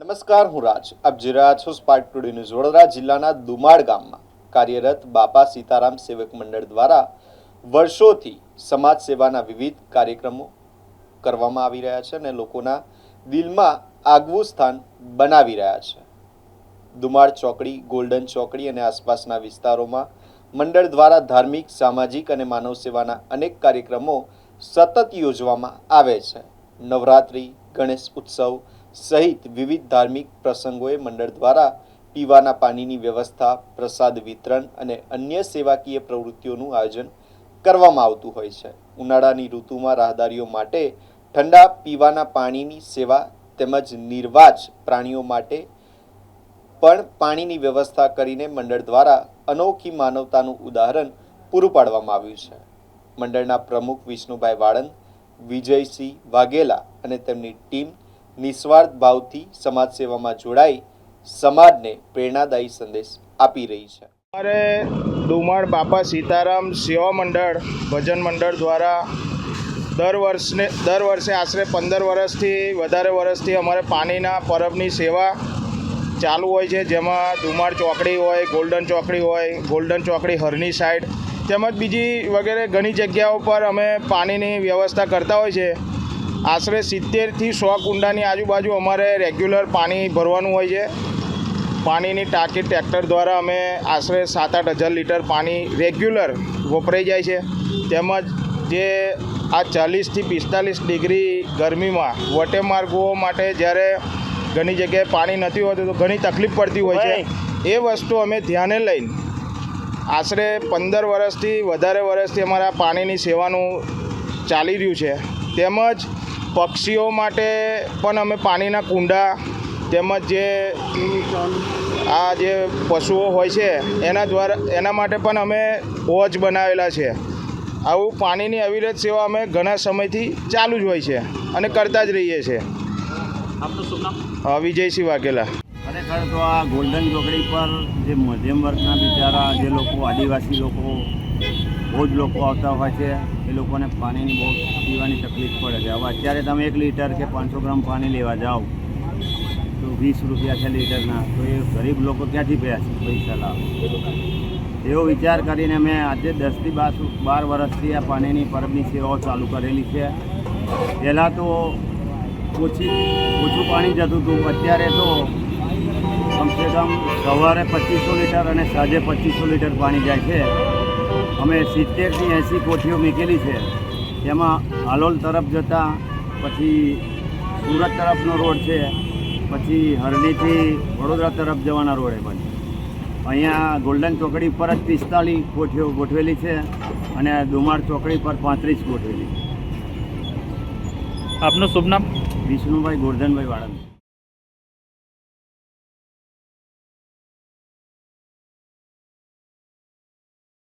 નમસ્કાર, હું રાજ. આપ જોઈ રહ્યા છો સ્પાર્ક ટુડે ન્યૂઝ. વડોદરા જિલ્લાના દુમાડ ગામમાં કાર્યરત બાપા સીતારામ સેવક મંડળ દ્વારા વર્ષોથી સમાજ સેવાના વિવિધ કાર્યક્રમો કરવામાં આવી રહ્યા છે અને લોકોના દિલમાં આગવું સ્થાન બનાવી રહ્યા છે. દુમાડ ચોકડી, ગોલ્ડન ચોકડી અને આસપાસના વિસ્તારોમાં મંડળ દ્વારા ધાર્મિક, સામાજિક અને માનવ સેવાના અનેક કાર્યક્રમો સતત યોજવામાં આવે છે. નવરાત્રિ, ગણેશ ઉત્સવ સહિત વિવિધ ધાર્મિક પ્રસંગોએ મંડળ દ્વારા પીવાના પાણીની વ્યવસ્થા, પ્રસાદ વિતરણ અને અન્ય સેવાકીય પ્રવૃત્તિઓનું આયોજન કરવામાં આવતું હોય છે. ઉનાળાની ઋતુમાં રાહદારીઓ માટે ઠંડા પીવાના પાણીની સેવા તેમજ નિર્વાચ પ્રાણીઓ માટે પણ પાણીની વ્યવસ્થા કરીને મંડળ દ્વારા અનોખી માનવતાનું ઉદાહરણ પૂરું પાડવામાં આવ્યું છે. મંડળના પ્રમુખ વિષ્ણુભાઈ વાળંદ, વિજયસિંહ વાઘેલા અને તેમની ટીમ નિસ્વાર્થ ભાવથી સમાજ સેવામાં જોડાઈ સમાજને પ્રેરણાદાયી સંદેશ આપી રહી છે. અમારે દુમાડ બાપા સીતારામ સેવા મંડળ ભજન મંડળ દ્વારા દર વર્ષે આશરે 15 વર્ષથી વધારે વર્ષથી અમારે પાણીના પરબની સેવા ચાલુ હોય છે, જેમાં દુમાડ ચોકડી હોય, ગોલ્ડન ચોકડી હરની સાઈડ તેમજ બીજી વગેરે ઘણી જગ્યાઓ પર અમે પાણીની વ્યવસ્થા કરતા હોય છે. આશરે 70થી 100 કુંડાની આજુબાજુ અમારે રેગ્યુલર પાણી ભરવાનું હોય છે. પાણીની ટાંકી ટ્રેક્ટર દ્વારા અમે આશરે 7-8 હજાર લીટર પાણી રેગ્યુલર વપરાઈ જાય છે. તેમજ જે આ 40થી 45 ડિગ્રી ગરમીમાં વટેમાર્ગો માટે જ્યારે ઘણી જગ્યાએ પાણી નથી હોતું તો ઘણી તકલીફ પડતી હોય છે. એ વસ્તુ અમે ધ્યાને લઈને આશરે 15 વર્ષથી વધારે વર્ષથી અમારા પાણીની સેવાનું ચાલી રહ્યું છે. તેમજ પક્ષીઓ માટે પણ અમે પાણીના કુંડા તેમજ જે પશુઓ હોય છે એના માટે પણ અમે હોજ બનાવેલા છે. આવું પાણીની અવિરત સેવા અમે ઘણા સમયથી ચાલુ જ હોય છે અને કરતા જ રહીએ છીએ. આપનું શુભ નામ? વિજયસિંહ વાઘેલા. ખરેખર તો આ ગોલ્ડન ચોકડી પર જે મધ્યમ વર્ગના બિચારા જે લોકો, આદિવાસી લોકો, બહુ જ લોકો આવતા હોય છે, એ લોકોને પાણીની બહુ પીવાની તકલીફ પડે છે. હવે અત્યારે તમે 1 લીટર કે 500 ગ્રામ પાણી લેવા જાઓ તો 20 રૂપિયા છે લીટરના, તો એ ગરીબ લોકો ક્યાંથી પૈસા લાવે? એવો વિચાર કરીને મેં આજે 10થી 12 વર્ષથી આ પાણીની પરબની સેવાઓ ચાલુ કરેલી છે. પહેલાં તો ઓછું પાણી જતું હતું, અત્યારે તો કમસે કમ સવારે 2500 લીટર અને સાંજે 2500 લીટર પાણી જાય છે. અમે 70થી 80 કોઠીઓ મૂકેલી છે. જેમાં હાલોલ તરફ જતાં, પછી સુરત તરફનો રોડ છે, પછી હરણીથી વડોદરા તરફ જવાના રોડે પણ અહીંયા ગોલ્ડન ચોકડી પર જ 45 કોઠીઓ ગોઠવેલી છે અને દુમાડ ચોકડી પર 35 ગોઠવેલી છે. આપનું શુભ નામ? વિષ્ણુભાઈ ગોરધનભાઈ વાળંદ.